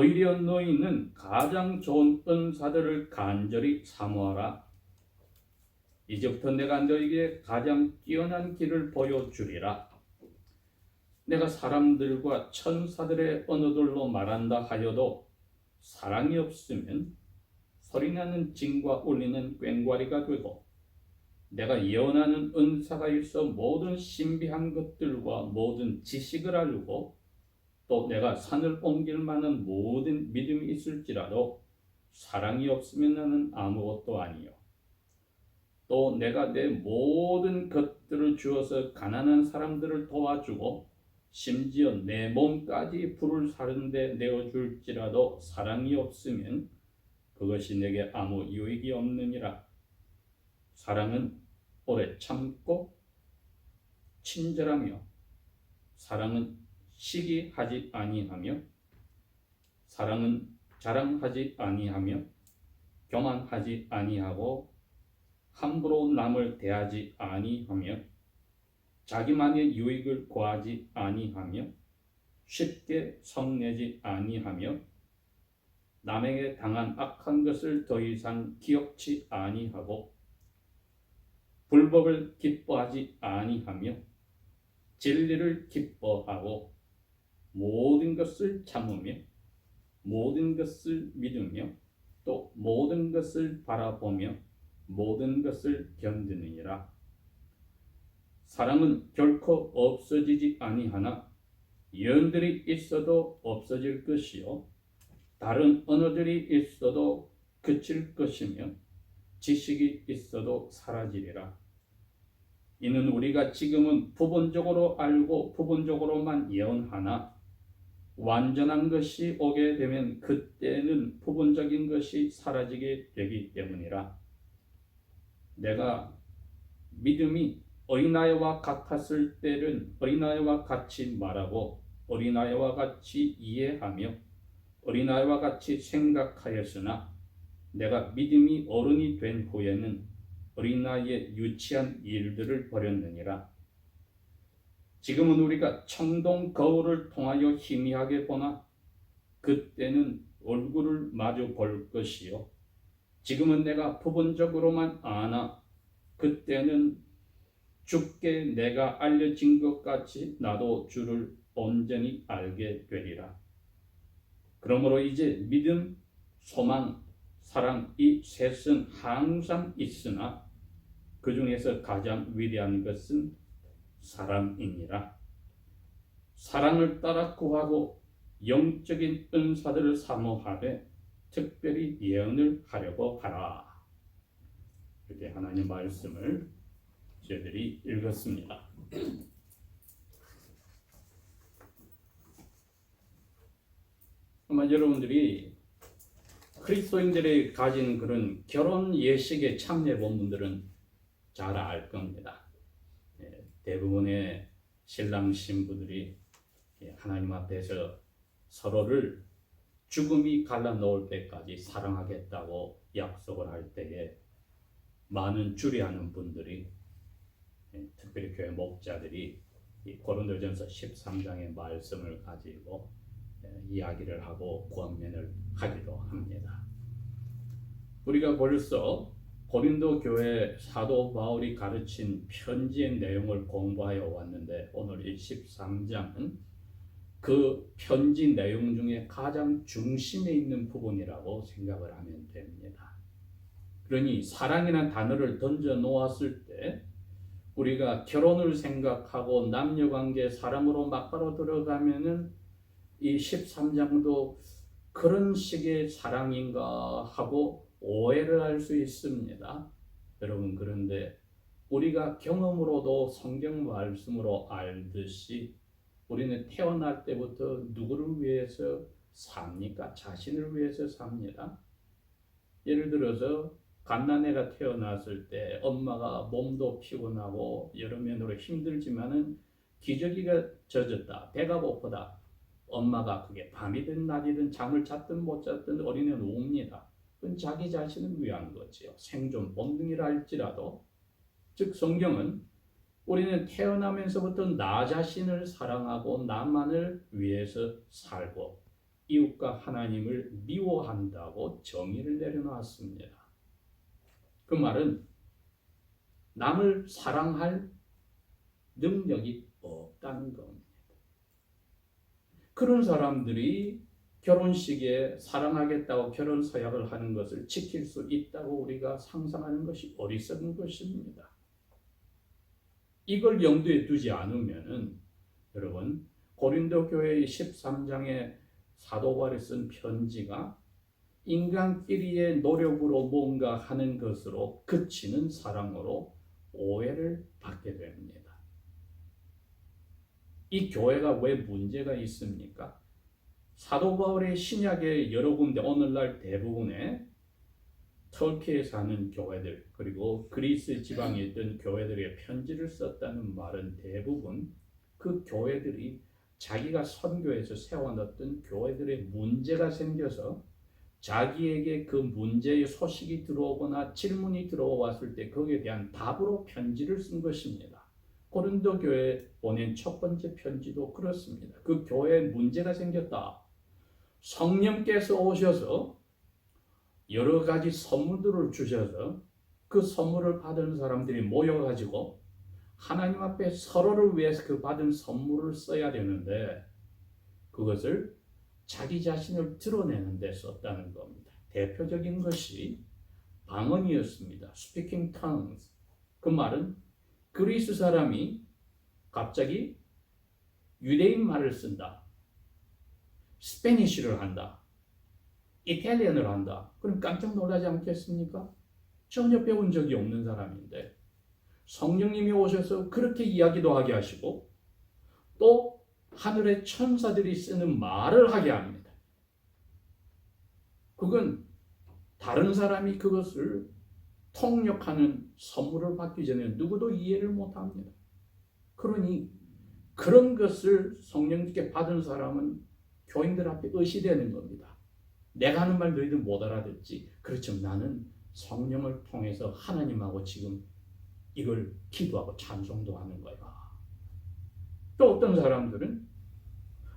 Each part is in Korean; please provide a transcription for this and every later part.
오히려 너희는 가장 좋은 은사들을 간절히 사모하라. 이제부터 내가 너희에게 가장 뛰어난 길을 보여주리라. 내가 사람들과 천사들의 언어들로 말한다 하여도 사랑이 없으면 소리나는 징과 울리는 꽹과리가 되고, 내가 예언하는 은사가 있어 모든 신비한 것들과 모든 지식을 알고, 또 내가 산을 옮길 만한 모든 믿음이 있을지라도 사랑이 없으면 나는 아무것도 아니요. 또 내가 내 모든 것들을 주어서 가난한 사람들을 도와주고 심지어 내 몸까지 불을 사른데 내어줄지라도 사랑이 없으면 그것이 내게 아무 유익이 없느니라. 사랑은 오래 참고 친절하며, 사랑은 시기하지 아니하며, 사랑은 자랑하지 아니하며, 교만하지 아니하고, 함부로 남을 대하지 아니하며, 자기만의 유익을 구하지 아니하며, 쉽게 성내지 아니하며, 남에게 당한 악한 것을 더 이상 기억치 아니하고, 불법을 기뻐하지 아니하며, 진리를 기뻐하고, 모든 것을 참으며, 모든 것을 믿으며, 또 모든 것을 바라보며, 모든 것을 견디느니라. 사랑은 결코 없어지지 아니하나 예언들이 있어도 없어질 것이요, 다른 언어들이 있어도 그칠 것이며, 지식이 있어도 사라지리라. 이는 우리가 지금은 부분적으로 알고 부분적으로만 예언하나 완전한 것이 오게 되면 그때는 부분적인 것이 사라지게 되기 때문이라. 내가 믿음이 어린아이와 같았을 때는 어린아이와 같이 말하고 어린아이와 같이 이해하며 어린아이와 같이 생각하였으나, 내가 믿음이 어른이 된 후에는 어린아이의 유치한 일들을 버렸느니라. 지금은 우리가 청동 거울을 통하여 희미하게 보나 그때는 얼굴을 마주 볼 것이요, 지금은 내가 부분적으로만 아나 그때는 주께 내가 알려진 것 같이 나도 주를 온전히 알게 되리라. 그러므로 이제 믿음, 소망, 사랑 이 셋은 항상 있으나 그 중에서 가장 위대한 것은 사랑이니라. 사랑을 따라 구하고 영적인 은사들을 사모하되 특별히 예언을 하려고 하라. 이렇게 하나님 말씀을 저희들이 읽었습니다. 아마 여러분들이 그리스도인들이 가진 그런 결혼 예식에 참여해 본 분들은 잘 알 겁니다. 대부분의 신랑 신부들이 하나님 앞에서 서로를 죽음이 갈라놓을 때까지 사랑하겠다고 약속을 할 때에 많은 주례하는 분들이, 특별히 교회 목자들이 고린도전서 13장의 말씀을 가지고 이야기를 하고 권면을 하기도 합니다. 우리가 벌써 고린도 교회 사도 바울이 가르친 편지의 내용을 공부하여 왔는데, 오늘 이 13장은 그 편지 내용 중에 가장 중심에 있는 부분이라고 생각을 하면 됩니다. 그러니 사랑이라는 단어를 던져 놓았을 때 우리가 결혼을 생각하고 남녀관계 사랑으로 막바로 들어가면은 이 13장도 그런 식의 사랑인가 하고 오해를 할 수 있습니다. 여러분, 그런데 우리가 경험으로도 성경 말씀으로 알듯이 우리는 태어날 때부터 누구를 위해서 삽니까? 자신을 위해서 삽니다. 예를 들어서 갓난애가 태어났을 때 엄마가 몸도 피곤하고 여러 면으로 힘들지만은 기저귀가 젖었다, 배가 고프다, 엄마가 그게 밤이든 낮이든 잠을 잤든 못 잤든 어린애는 웁니다. 그건 자기 자신을 위한 거지요. 생존 본능이라 할지라도. 즉 성경은 우리는 태어나면서부터 나 자신을 사랑하고 나만을 위해서 살고 이웃과 하나님을 미워한다고 정의를 내려놨습니다. 그 말은 남을 사랑할 능력이 없다는 겁니다. 그런 사람들이 결혼식에 사랑하겠다고 결혼 서약을 하는 것을 지킬 수 있다고 우리가 상상하는 것이 어리석은 것입니다. 이걸 염두에 두지 않으면은 여러분 고린도 교회 13장에 사도 바울이 쓴 편지가 인간끼리의 노력으로 뭔가 하는 것으로 그치는 사랑으로 오해를 받게 됩니다. 이 교회가 왜 문제가 있습니까? 사도 바울의 신약의 여러 군데 오늘날 대부분의 터키에 사는 교회들 그리고 그리스 지방에 있던 교회들의 편지를 썼다는 말은 대부분 그 교회들이 자기가 선교에서 세워놨던 교회들의 문제가 생겨서 자기에게 그 문제의 소식이 들어오거나 질문이 들어왔을 때 거기에 대한 답으로 편지를 쓴 것입니다. 고린도 교회에 보낸 첫 번째 편지도 그렇습니다. 그 교회에 문제가 생겼다. 성령께서 오셔서 여러 가지 선물들을 주셔서 그 선물을 받은 사람들이 모여가지고 하나님 앞에 서로를 위해서 그 받은 선물을 써야 되는데 그것을 자기 자신을 드러내는 데 썼다는 겁니다. 대표적인 것이 방언이었습니다. Speaking tongues. 그 말은 그리스 사람이 갑자기 유대인 말을 쓴다. 스페니쉬를 한다. 이탈리안을 한다. 그럼 깜짝 놀라지 않겠습니까? 전혀 배운 적이 없는 사람인데 성령님이 오셔서 그렇게 이야기도 하게 하시고 또 하늘의 천사들이 쓰는 말을 하게 합니다. 그건 다른 사람이 그것을 통역하는 선물을 받기 전에 누구도 이해를 못합니다. 그러니 그런 것을 성령님께 받은 사람은 교인들 앞에 의시되는 겁니다. 내가 하는 말 너희들 못 알아듣지? 그렇지만 나는 성령을 통해서 하나님하고 지금 이걸 기도하고 찬송도 하는 거야. 또 어떤 사람들은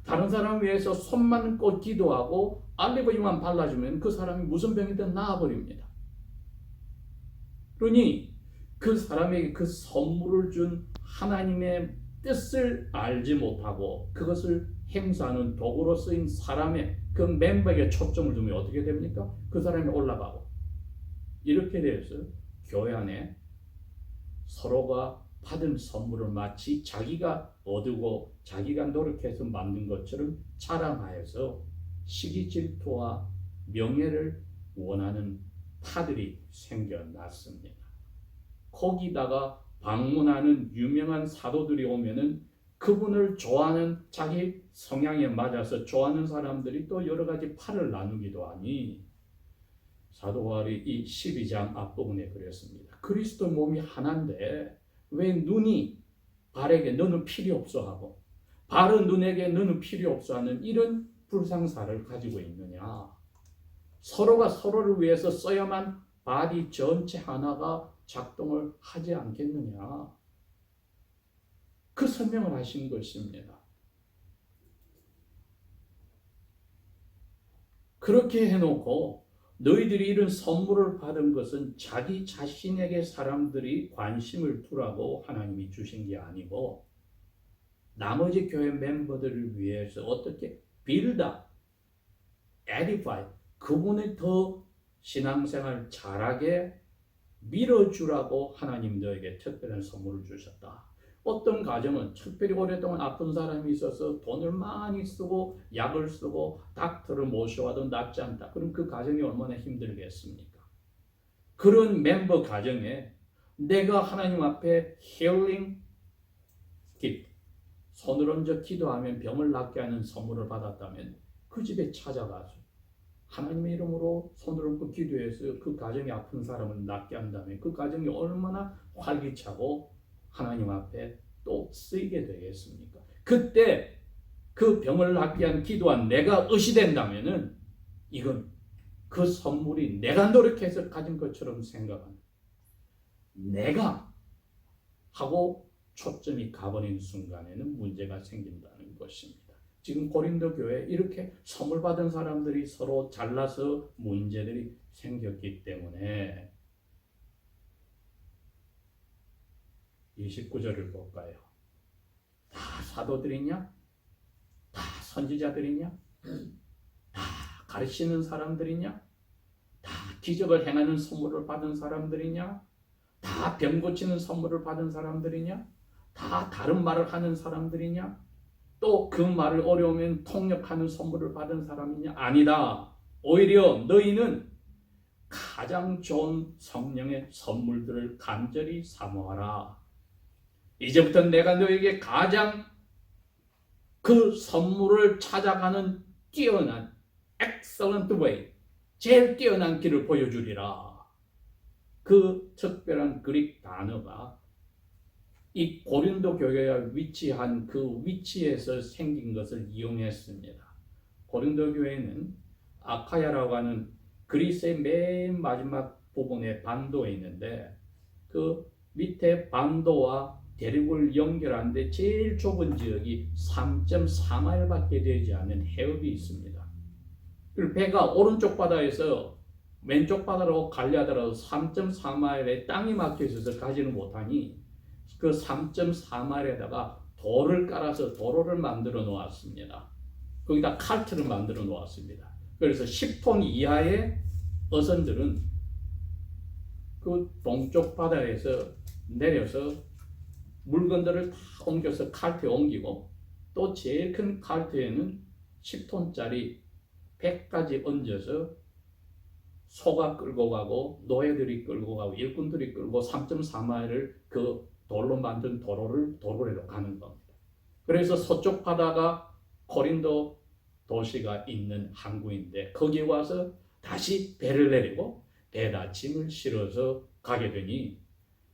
다른 사람 위해서 손만 꽂 기도하고 알리브유만 발라주면 그 사람이 무슨 병이든 나아버립니다. 그러니 그 사람에게 그 선물을 준 하나님의 뜻을 알지 못하고 그것을 행사하는 도구로 쓰인 사람의 그 멤버에게 초점을 두면 어떻게 됩니까? 그 사람이 올라가고 이렇게 돼서 교회 안에 서로가 받은 선물을 마치 자기가 얻고 자기가 노력해서 만든 것처럼 자랑하여서 시기 질투와 명예를 원하는 파들이 생겨났습니다. 거기다가 방문하는 유명한 사도들이 오면은 그분을 좋아하는 자기 성향에 맞아서 좋아하는 사람들이 또 여러 가지 팔을 나누기도 하니 사도 바울이 이 12장 앞부분에 그랬습니다. 그리스도 몸이 하나인데 왜 눈이 발에게 너는 필요 없어 하고 발은 눈에게 너는 필요 없어 하는 이런 불상사를 가지고 있느냐. 서로가 서로를 위해서 써야만 바디 전체 하나가 작동을 하지 않겠느냐. 그 설명을 하신 것입니다. 그렇게 해놓고 너희들이 이런 선물을 받은 것은 자기 자신에게 사람들이 관심을 두라고 하나님이 주신 게 아니고 나머지 교회 멤버들을 위해서 어떻게 빌다, edify, 그분을 더 신앙생활 잘하게 밀어주라고 하나님 너에게 특별한 선물을 주셨다. 어떤 가정은 특별히 오랫동안 아픈 사람이 있어서 돈을 많이 쓰고 약을 쓰고 닥터를 모셔와도 낫지 않다. 그럼 그 가정이 얼마나 힘들겠습니까? 그런 멤버 가정에 내가 하나님 앞에 힐링 기도, 손을 얹어 기도하면 병을 낫게 하는 선물을 받았다면 그 집에 찾아가서 하나님의 이름으로 손을 얹고 기도해서 그 가정이 아픈 사람을 낫게 한다면 그 가정이 얼마나 활기차고 하나님 앞에 또 쓰이게 되겠습니까? 그때 그 병을 낫게 한 기도한 내가 의시된다면은 이건 그 선물이 내가 노력해서 가진 것처럼 생각하는 내가 하고 초점이 가버린 순간에는 문제가 생긴다는 것입니다. 지금 고린도 교회에 이렇게 선물 받은 사람들이 서로 잘나서 문제들이 생겼기 때문에 29절을 볼까요? 다 사도들이냐? 다 선지자들이냐? 다 가르치는 사람들이냐? 다 기적을 행하는 선물을 받은 사람들이냐? 다 병 고치는 선물을 받은 사람들이냐? 다 다른 말을 하는 사람들이냐? 또 그 말을 어려우면 통역하는 선물을 받은 사람이냐? 아니다. 오히려 너희는 가장 좋은 성령의 선물들을 간절히 사모하라. 이제부터 내가 너에게 가장 그 선물을 찾아가는 뛰어난 excellent way, 제일 뛰어난 길을 보여주리라. 그 특별한 그릭 단어가 이 고린도 교회가 위치한 그 위치에서 생긴 것을 이용했습니다. 고린도 교회는 아카야라고 하는 그리스의 맨 마지막 부분에 반도에 있는데 그 밑에 반도와 대륙을 연결하는데 제일 좁은 지역이 3.4마일밖에 되지 않는 해협이 있습니다. 그리고 배가 오른쪽 바다에서 왼쪽 바다로 가려하더라도 3.4마일에 땅이 막혀 있어서 가지는 못하니 그 3.4마일에다가 돌을 깔아서 도로를 만들어 놓았습니다. 거기다 칼트를 만들어 놓았습니다. 그래서 10톤 이하의 어선들은 그 동쪽 바다에서 내려서 물건들을 다 옮겨서 칼트에 옮기고 또 제일 큰 칼트에는 10톤짜리 100가지 얹어서 소가 끌고 가고 노예들이 끌고 가고 일꾼들이 끌고 3.4마일을 그 돌로 만든 도로로 가는 겁니다. 그래서 서쪽 바다가 고린도 도시가 있는 항구인데 거기에 와서 다시 배를 내리고 배에다 짐을 실어서 가게 되니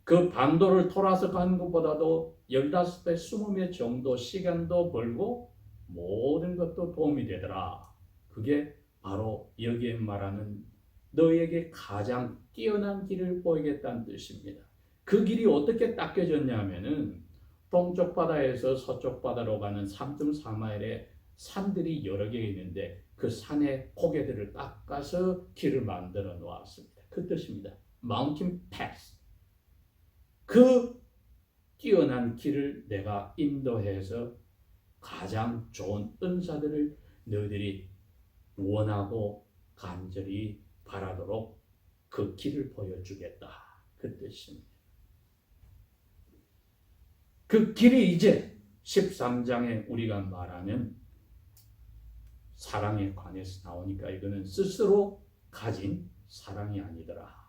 그 반도를 돌아서 가는 것보다도 15배, 20배 정도 시간도 벌고 모든 것도 도움이 되더라. 그게 바로 여기에 말하는 너에게 가장 뛰어난 길을 보이겠다는 뜻입니다. 그 길이 어떻게 닦여졌냐면은 동쪽 바다에서 서쪽 바다로 가는 3.4마일의 산들이 여러 개 있는데 그 산의 고개들을 깎아서 길을 만들어 놓았습니다. 그 뜻입니다. Mountain Pass. 그 뛰어난 길을 내가 인도해서 가장 좋은 은사들을 너희들이 원하고 간절히 바라도록 그 길을 보여주겠다. 그 뜻입니다. 그 길이 이제 13장에 우리가 말하는 사랑에 관해서 나오니까 이거는 스스로 가진 사랑이 아니더라.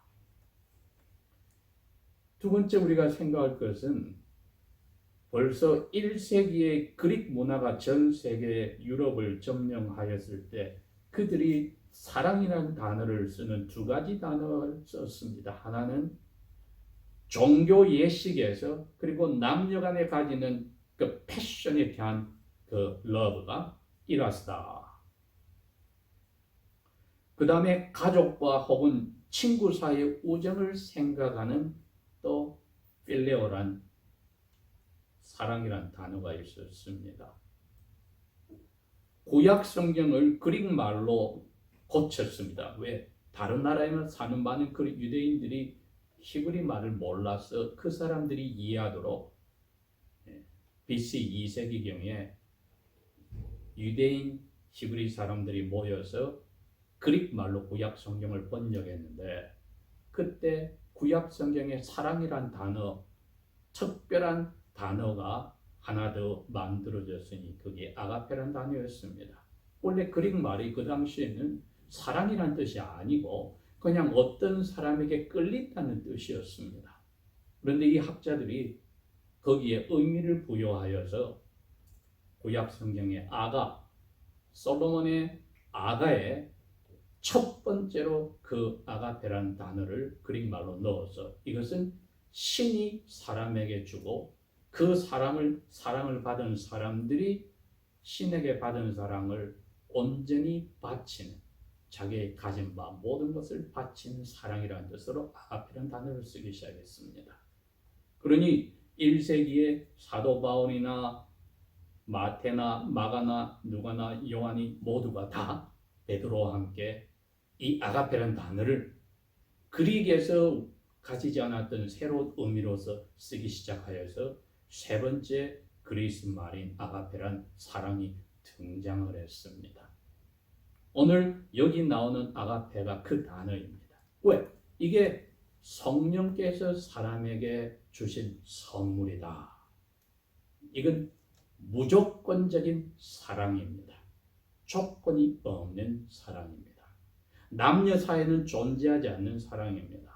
두 번째 우리가 생각할 것은 벌써 1세기의 그릭 문화가 전 세계 유럽을 점령하였을 때 그들이 사랑이라는 단어를 쓰는 두 가지 단어를 썼습니다. 하나는 종교 예식에서 그리고 남녀 간에 가지는 그 패션에 대한 그 러브가 이라스다. 그 다음에 가족과 혹은 친구 사이의 우정을 생각하는 또 필레오란 사랑이란 단어가 있었습니다. 구약 성경을 그릭 말로 고쳤습니다. 왜? 다른 나라에만 사는 많은 그릭 유대인들이 히브리 말을 몰라서 그 사람들이 이해하도록 BC 2세기경에 유대인 히브리 사람들이 모여서 그릭 말로 구약 성경을 번역했는데 그때 구약 성경에 사랑이란 단어, 특별한 단어가 하나 더 만들어졌으니 그게 아가페란 단어였습니다. 원래 그릭 말이 그 당시에는 사랑이란 뜻이 아니고 그냥 어떤 사람에게 끌린다는 뜻이었습니다. 그런데 이 학자들이 거기에 의미를 부여하여서 구약 성경의 아가, 솔로몬의 아가에 첫 번째로 그 아가페라는 단어를 그릭 말로 넣어서 이것은 신이 사람에게 주고 그 사랑을 받은 사람들이 신에게 받은 사랑을 온전히 바치는 자기의 가진 바 모든 것을 바치는 사랑이라는 뜻으로 아가페라는 단어를 쓰기 시작했습니다. 그러니 1세기에 사도 바울이나 마태나 마가나 누가나 요한이 모두가 다 베드로와 함께 이 아가페라는 단어를 그리스에서 가지지 않았던 새로운 의미로서 쓰기 시작하여서 세 번째 그리스 말인 아가페란 사랑이 등장을 했습니다. 오늘 여기 나오는 아가페가 그 단어입니다. 왜? 이게 성령께서 사람에게 주신 선물이다. 이건 무조건적인 사랑입니다. 조건이 없는 사랑입니다. 남녀 사이에는 존재하지 않는 사랑입니다.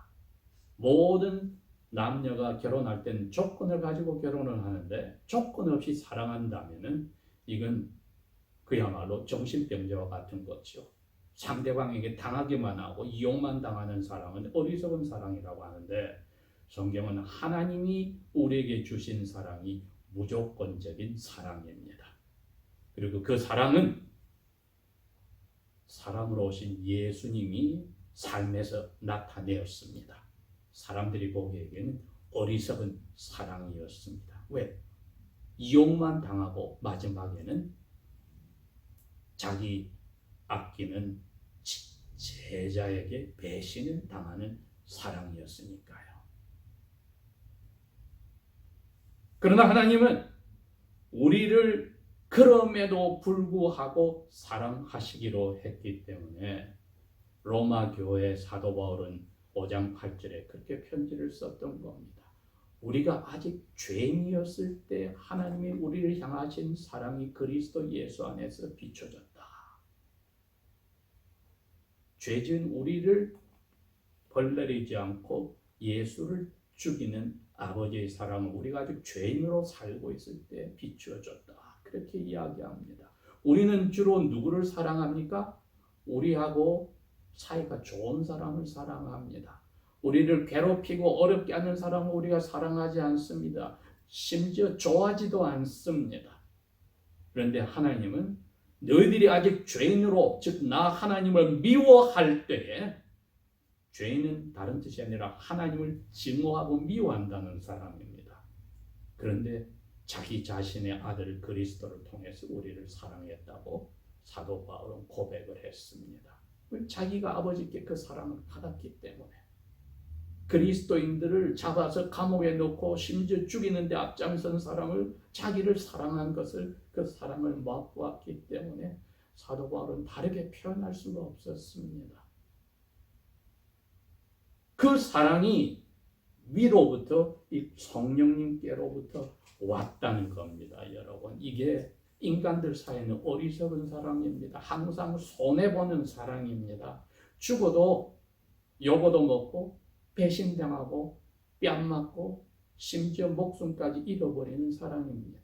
모든 남녀가 결혼할 때는 조건을 가지고 결혼을 하는데 조건 없이 사랑한다면은 이건 그야말로 정신병자와 같은 거죠. 상대방에게 당하기만 하고 이용만 당하는 사랑은 어리석은 사랑이라고 하는데 성경은 하나님이 우리에게 주신 사랑이 무조건적인 사랑입니다. 그리고 그 사랑은 사람으로 오신 예수님이 삶에서 나타내었습니다. 사람들이 보기에는 어리석은 사랑이었습니다. 왜? 이용만 당하고 마지막에는 자기 아끼는 제자에게 배신을 당하는 사랑이었으니까요. 그러나 하나님은 우리를 그럼에도 불구하고 사랑하시기로 했기 때문에 로마 교회 사도 바울은 5장 8절에 그렇게 편지를 썼던 겁니다. 우리가 아직 죄인이었을 때 하나님이 우리를 향하신 사랑이 그리스도 예수 안에서 비춰졌다. 죄진 우리를 벌내리지 않고 예수를 죽이는 아버지의 사랑을 우리가 아직 죄인으로 살고 있을 때 비추어졌다. 그렇게 이야기합니다. 우리는 주로 누구를 사랑합니까? 우리하고 사이가 좋은 사람을 사랑합니다. 우리를 괴롭히고 어렵게 하는 사람을 우리가 사랑하지 않습니다. 심지어 좋아하지도 않습니다. 그런데 하나님은 너희들이 아직 죄인으로, 즉 나 하나님을 미워할 때에, 죄인은 다른 뜻이 아니라 하나님을 증오하고 미워한다는 사람입니다. 그런데 자기 자신의 아들 그리스도를 통해서 우리를 사랑했다고 사도 바울은 고백을 했습니다. 자기가 아버지께 그 사랑을 받았기 때문에 그리스도인들을 잡아서 감옥에 넣고 심지어 죽이는데 앞장선 사람을 자기를 사랑한 것을 그 사랑을 맛보았기 때문에 사도 바울은 다르게 표현할 수가 없었습니다. 그 사랑이 위로부터 이 성령님께로부터 왔다는 겁니다, 여러분. 이게 인간들 사이에는 어리석은 사랑입니다. 항상 손해보는 사랑입니다. 죽어도 요거도 먹고 배신당하고 뺨 맞고 심지어 목숨까지 잃어버리는 사랑입니다.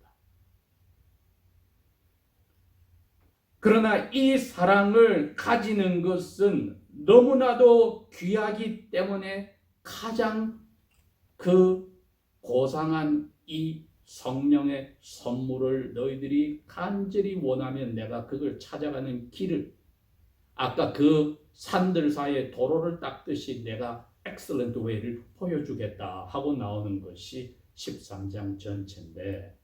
그러나 이 사랑을 가지는 것은 너무나도 귀하기 때문에 가장 그 고상한 이 성령의 선물을 너희들이 간절히 원하면 내가 그걸 찾아가는 길을, 아까 그 산들 사이에 도로를 닦듯이 내가 excellent way를 보여주겠다 하고 나오는 것이 13장 전체인데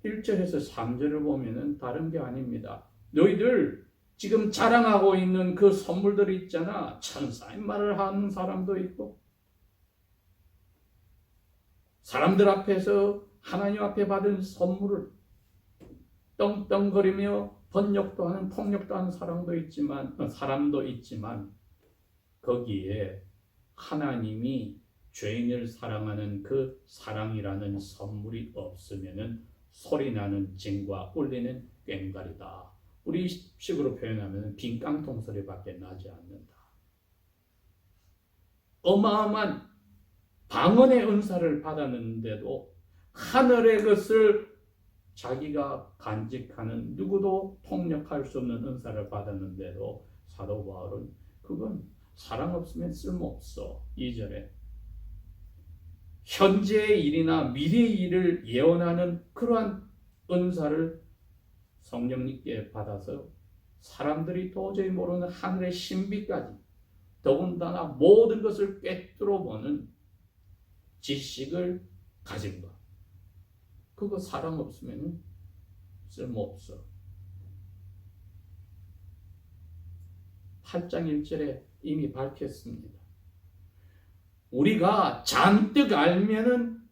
1절에서 3절을 보면은 다른 게 아닙니다. 너희들 지금 자랑하고 있는 그 선물들 있잖아. 천사의 말을 하는 사람도 있고 사람들 앞에서 하나님 앞에 받은 선물을 떵떵거리며 번역도 하는 폭력도 하는 사람도 있지만 거기에 하나님이 죄인을 사랑하는 그 사랑이라는 선물이 없으면은 소리나는 징과 울리는 꽹과리다. 우리 식으로 표현하면 빈 깡통 소리밖에 나지 않는다. 어마어마한 방언의 은사를 받았는데도 하늘의 것을 자기가 간직하는 누구도 통역할 수 없는 은사를 받았는데도 사도 바울은 그건 사랑 없으면 쓸모없어. 2절에 현재의 일이나 미래의 일을 예언하는 그러한 은사를 성령님께 받아서 사람들이 도저히 모르는 하늘의 신비까지 더군다나 모든 것을 꿰뚫어 보는 지식을 가진 것. 그거 사랑 없으면 쓸모없어. 8장 1절에 이미 밝혔습니다. 우리가 잔뜩 알면은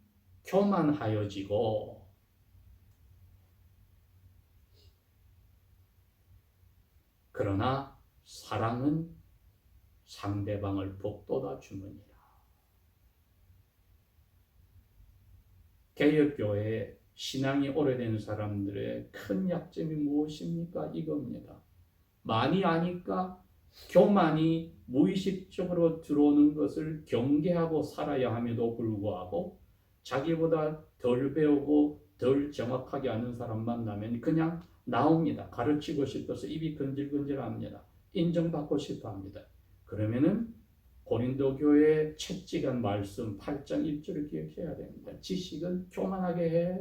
교만하여지고 그러나 사랑은 상대방을 북돋아 주느니라. 개혁교회에 신앙이 오래된 사람들의 큰 약점이 무엇입니까? 이겁니다. 많이 아니까 교만이 무의식적으로 들어오는 것을 경계하고 살아야 함에도 불구하고 자기보다 덜 배우고 덜 정확하게 아는 사람 만나면 그냥 나옵니다. 가르치고 싶어서 입이 근질근질합니다. 인정받고 싶어합니다. 그러면은 고린도 교회의 채찍한 말씀 8장 1절을 기억해야 됩니다. 지식은 교만하게 해.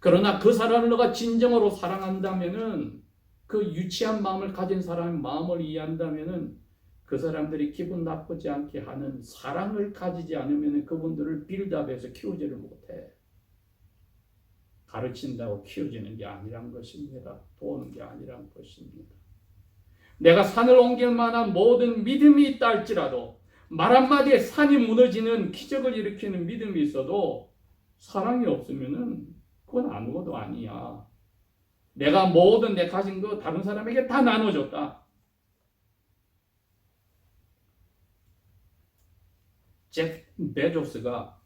그러나 그 사람을 너가 진정으로 사랑한다면은 그 유치한 마음을 가진 사람의 마음을 이해한다면은 그 사람들이 기분 나쁘지 않게 하는 사랑을 가지지 않으면 그분들을 빌드업해서 키우지를 못해. 가르친다고 키워지는 게 아니란 것입니다. 도우는 게 아니란 것입니다. 내가 산을 옮길 만한 모든 믿음이 있다 할지라도 말 한마디에 산이 무너지는 기적을 일으키는 믿음이 있어도 사랑이 없으면은 그건 아무것도 아니야. 내가 모든 내 가진 거 다른 사람에게 다 나눠줬다. 제프 베조스가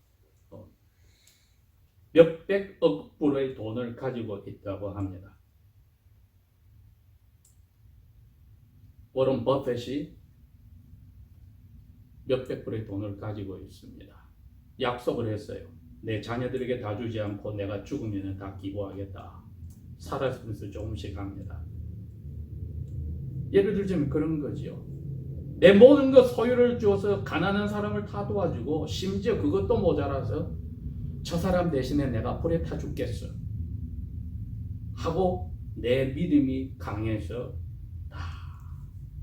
몇백억 불의 돈을 가지고 있다고 합니다. 워런 버핏이 몇백 불의 돈을 가지고 있습니다. 약속을 했어요. 내 자녀들에게 다 주지 않고 내가 죽으면 다 기부하겠다. 살아서면서 조금씩 합니다. 예를 들자면 그런 거죠. 내 모든 것 소유를 주어서 가난한 사람을 다 도와주고 심지어 그것도 모자라서 저 사람 대신에 내가 불에 타 죽겠어 하고 내 믿음이 강해서 다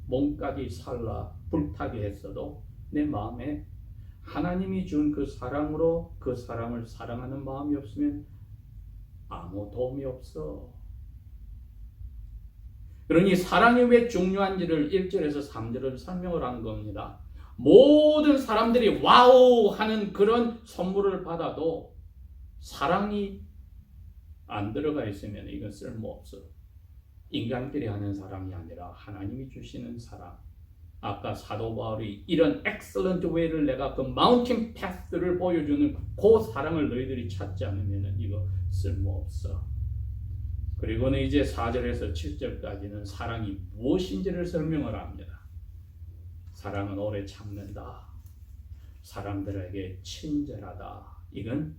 몸까지 살라 불타게 했어도 내 마음에 하나님이 준 그 사랑으로 그 사람을 사랑하는 마음이 없으면 아무 도움이 없어. 그러니 사랑이 왜 중요한지를 1절에서 3절을 설명을 한 겁니다. 모든 사람들이 와우 하는 그런 선물을 받아도 사랑이 안 들어가 있으면 이건 쓸모없어. 인간끼리 하는 사랑이 아니라 하나님이 주시는 사랑. 아까 사도 바울이 이런 엑셀런트 웨이를 내가 그 마운틴 패스를 보여주는 그 사랑을 너희들이 찾지 않으면 이거 쓸모없어. 그리고는 이제 4절에서 7절까지는 사랑이 무엇인지를 설명을 합니다. 사랑은 오래 참는다. 사람들에게 친절하다. 이건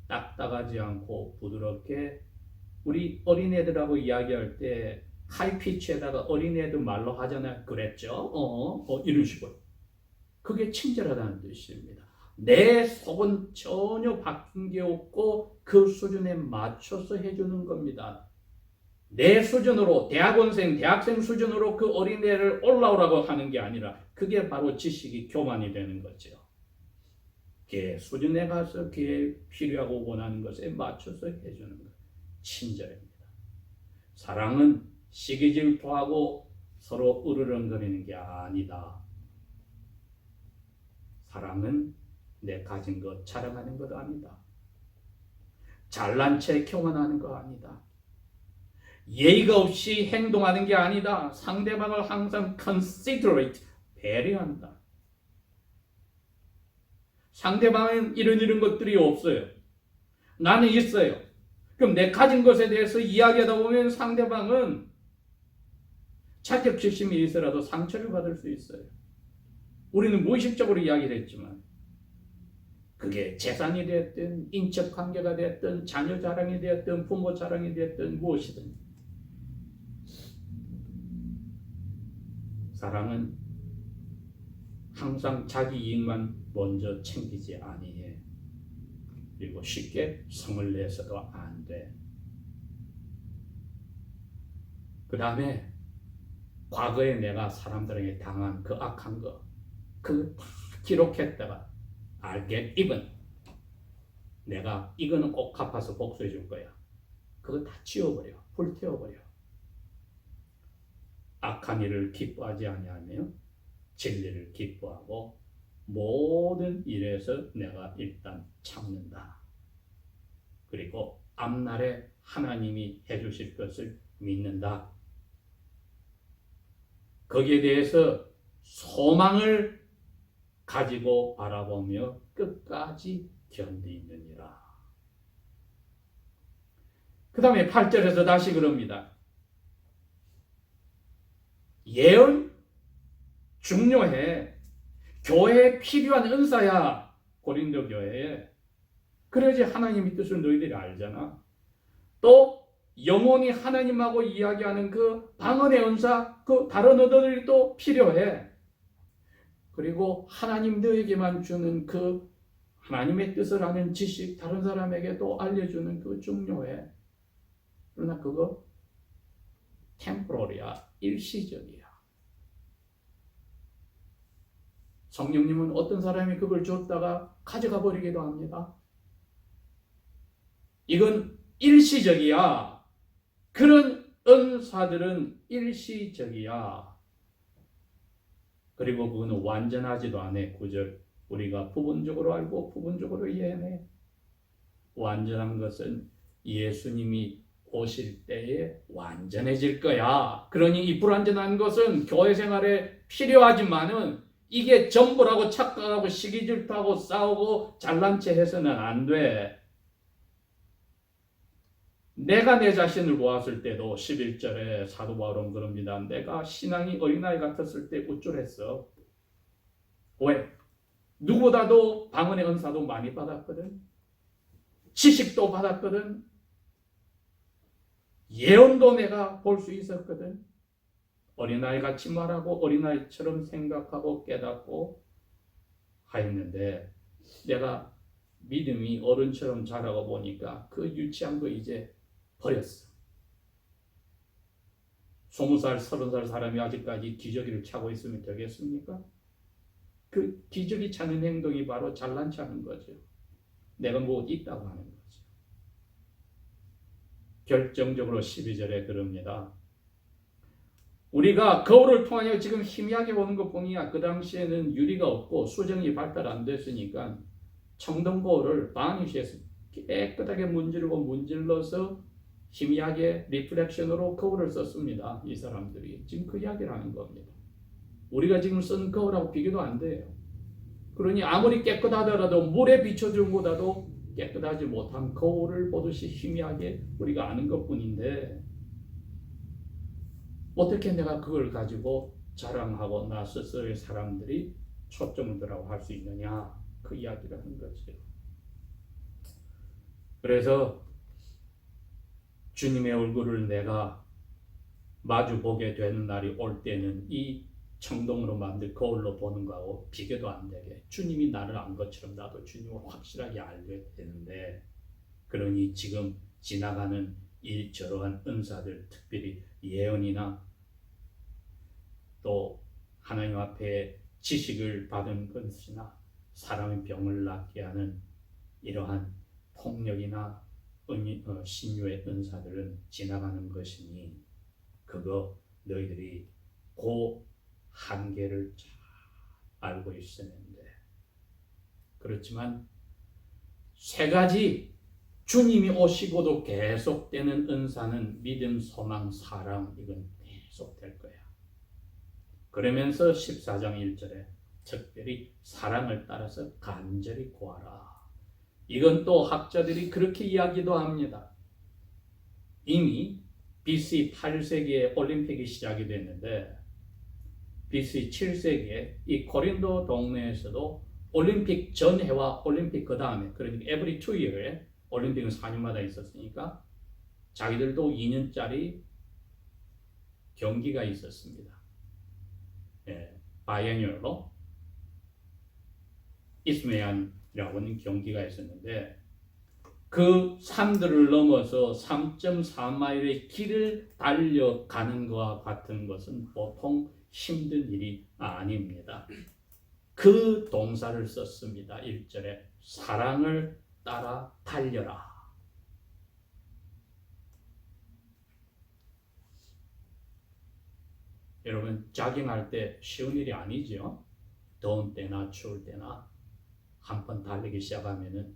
딱딱하지 않고 부드럽게 우리 어린애들하고 이야기할 때 하이피치에다가 어린애들 말로 하잖아요. 그랬죠? 이런 식으로. 그게 친절하다는 뜻입니다. 내 속은 전혀 바뀐 게 없고 그 수준에 맞춰서 해주는 겁니다. 내 수준으로 대학원생, 대학생 수준으로 그 어린애를 올라오라고 하는 게 아니라 그게 바로 지식이 교만이 되는 거죠. 걔 수준에 가서 걔 필요하고 원하는 것에 맞춰서 해주는 것. 친절입니다. 사랑은 시기 질투하고 서로 으르렁거리는 게 아니다. 사랑은 내 가진 것 자랑하는 것 아니다. 잘난 채 교만하는 거 아니다. 예의가 없이 행동하는 게 아니다. 상대방을 항상 considerate, 배려한다. 상대방은 이런 것들이 없어요. 나는 있어요. 그럼 내 가진 것에 대해서 이야기하다 보면 상대방은 자격지심이 있어라도 상처를 받을 수 있어요. 우리는 무의식적으로 이야기를 했지만 그게 재산이 됐든 인적 관계가 됐든 자녀 자랑이 됐든 부모 자랑이 됐든 무엇이든 사랑은 항상 자기 이익만 먼저 챙기지 아니해. 그리고 쉽게 성을 내서도 안 돼. 그 다음에 과거에 내가 사람들에게 당한 그 악한 거 그거 다 기록했다가 I'll get even. 내가 이거는 꼭 갚아서 복수해 줄 거야. 그거 다 치워버려. 불태워버려. 악한 일을 기뻐하지 아니하며 진리를 기뻐하고 모든 일에서 내가 일단 참는다. 그리고 앞날에 하나님이 해주실 것을 믿는다. 거기에 대해서 소망을 가지고 바라보며 끝까지 견디느니라. 그 다음에 8절에서 다시 그럽니다. 예언 중요해. 교회에 필요한 은사야. 고린도 교회에. 그래야지 하나님의 뜻을 너희들이 알잖아. 또 영혼이 하나님하고 이야기하는 그 방언의 은사, 그 다른 언어들이 또 필요해. 그리고 하나님 너에게만 주는 그 하나님의 뜻을 아는 지식, 다른 사람에게 또 알려주는 그 중요해. 그러나 그거 템포럴이야. 일시적이야. 성령님은 어떤 사람이 그걸 줬다가 가져가 버리기도 합니다. 이건 일시적이야. 그런 은사들은 일시적이야. 그리고 그거는 완전하지도 않아. 9절. 우리가 부분적으로 알고 부분적으로 이해해. 완전한 것은 예수님이 오실 때에 완전해질 거야. 그러니 이 불완전한 것은 교회 생활에 필요하지만은 이게 전부라고 착각하고 시기질투하고 싸우고 잘난 체 해서는 안 돼. 내가 내 자신을 보았을 때도 11절에 사도 바울은 그럽니다. 내가 신앙이 어린아이 같았을 때 우쭐했어. 왜? 누구보다도 방언의 은사도 많이 받았거든. 지식도 받았거든. 예언도 내가 볼 수 있었거든. 어린아이 같이 말하고 어린아이처럼 생각하고 깨닫고 하였는데 내가 믿음이 어른처럼 자라고 보니까 그 유치한 거 이제 버렸어. 20살, 30살 사람이 아직까지 기저귀를 차고 있으면 되겠습니까? 그 기저귀 차는 행동이 바로 잘난 체하는 거죠. 내가 뭐 있다고 하는 거죠. 결정적으로 12절에 그럽니다. 우리가 거울을 통하여 지금 희미하게 보는 것 뿐이야. 그 당시에는 유리가 없고 수정이 발달 안 됐으니까 청동 거울을 바니쉬에서 깨끗하게 문질러서 희미하게 리플렉션으로 거울을 썼습니다. 이 사람들이 지금 그 이야기를 하는 겁니다. 우리가 지금 쓴 거울하고 비교도 안 돼요. 그러니 아무리 깨끗하더라도 물에 비춰준 것보다도 깨끗하지 못한 거울을 보듯이 희미하게 우리가 아는 것뿐인데 어떻게 내가 그걸 가지고 자랑하고 나 스스로의 사람들이 초점을 두라고 할 수 있느냐, 그 이야기를 하는 거죠. 그래서 주님의 얼굴을 내가 마주 보게 되는 날이 올 때는 이 청동으로 만든 거울로 보는 거하고 비교도 안 되게 주님이 나를 안 것처럼 나도 주님을 확실하게 알게 되는데, 그러니 지금 지나가는 이 저러한 은사들, 특별히 예언이나 또 하나님 앞에 지식을 받은 것이나 사람의 병을 낫게 하는 이러한 폭력이나 신유의 은사들은 지나가는 것이니 그거 너희들이 그 한계를 잘 알고 있었는데, 그렇지만 세 가지 주님이 오시고도 계속되는 은사는 믿음, 소망, 사랑, 이건 계속될 거야. 그러면서 14장 1절에 특별히 사랑을 따라서 간절히 구하라. 이건 또 학자들이 그렇게 이야기도 합니다. 이미 BC 8세기에 올림픽이 시작이 됐는데 BC 7세기에 이 고린도 동네에서도 올림픽 전해와 올림픽 그 다음에, 그러니까 every 2year에 올림픽은 4년마다 있었으니까 자기들도 2년짜리 경기가 있었습니다. 바이애니얼로 이스메안이라고 하는 경기가 있었는데 그 산들을 넘어서 3.4마일의 길을 달려가는 것과 같은 것은 보통 힘든 일이 아닙니다. 그 동사를 썼습니다. 1절에 사랑을 따라 달려라. 여러분 자깅할 때 쉬운 일이 아니죠. 더운 때나 추울 때나 한 번 달리기 시작하면은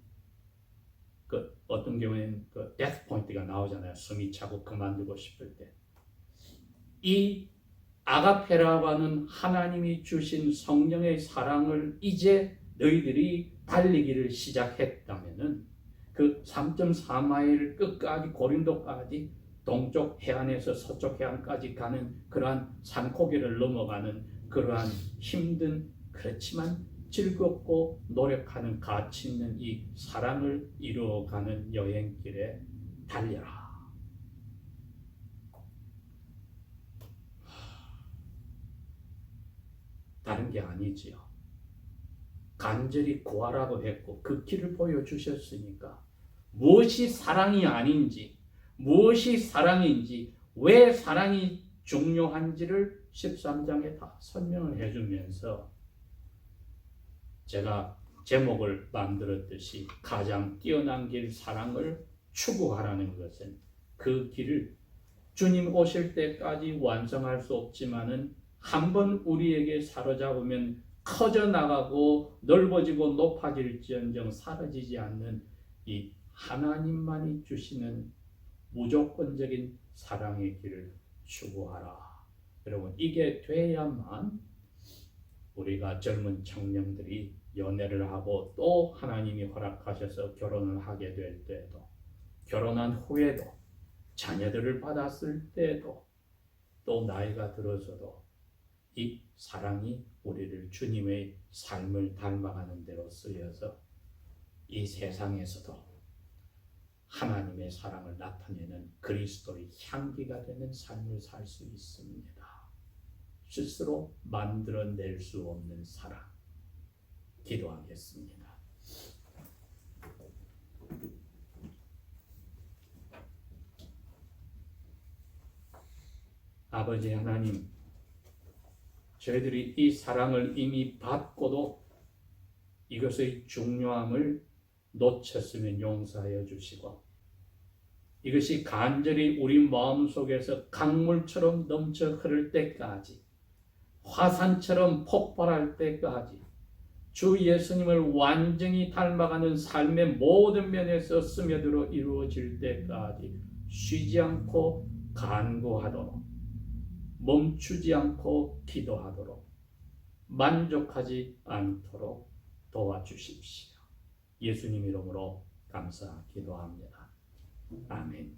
그 어떤 경우에는 그 데스 포인트가 나오잖아요. 숨이 차고 그만두고 싶을 때. 이 아가페라고 하는 하나님이 주신 성령의 사랑을 이제 너희들이 달리기를 시작했다면은 그 3.4마일 끝까지 고린도까지 동쪽 해안에서 서쪽 해안까지 가는 그러한 산고개를 넘어가는 그러한 힘든 그렇지만 즐겁고 노력하는 가치 있는 이 사랑을 이루어가는 여행길에 달려라. 다른 게 아니지요. 간절히 구하라고 했고 그 길을 보여주셨으니까 무엇이 사랑이 아닌지, 무엇이 사랑인지, 왜 사랑이 중요한지를 13장에 다 설명을 해주면서 제가 제목을 만들었듯이 가장 뛰어난 길 사랑을 추구하라는 것은 그 길을 주님 오실 때까지 완성할 수 없지만은 한번 우리에게 사로잡으면 커져나가고 넓어지고 높아질지언정 사라지지 않는 이 하나님만이 주시는 무조건적인 사랑의 길을 추구하라. 여러분 이게 돼야만 우리가 젊은 청년들이 연애를 하고 또 하나님이 허락하셔서 결혼을 하게 될 때도 결혼한 후에도 자녀들을 받았을 때도 또 나이가 들어서도 이 사랑이 우리를 주님의 삶을 닮아가는 대로 쓰여서 이 세상에서도 하나님의 사랑을 나타내는 그리스도의 향기가 되는 삶을 살 수 있습니다. 스스로 만들어낼 수 없는 사랑. 기도하겠습니다. 아버지 하나님, 저희들이 이 사랑을 이미 받고도 이것의 중요함을 놓쳤으면 용서하여 주시고 이것이 간절히 우리 마음속에서 강물처럼 넘쳐 흐를 때까지 화산처럼 폭발할 때까지 주 예수님을 완전히 닮아가는 삶의 모든 면에서 스며들어 이루어질 때까지 쉬지 않고 간구하도록 멈추지 않고 기도하도록 만족하지 않도록 도와주십시오. 예수님 이름으로 감사 기도합니다. 아멘.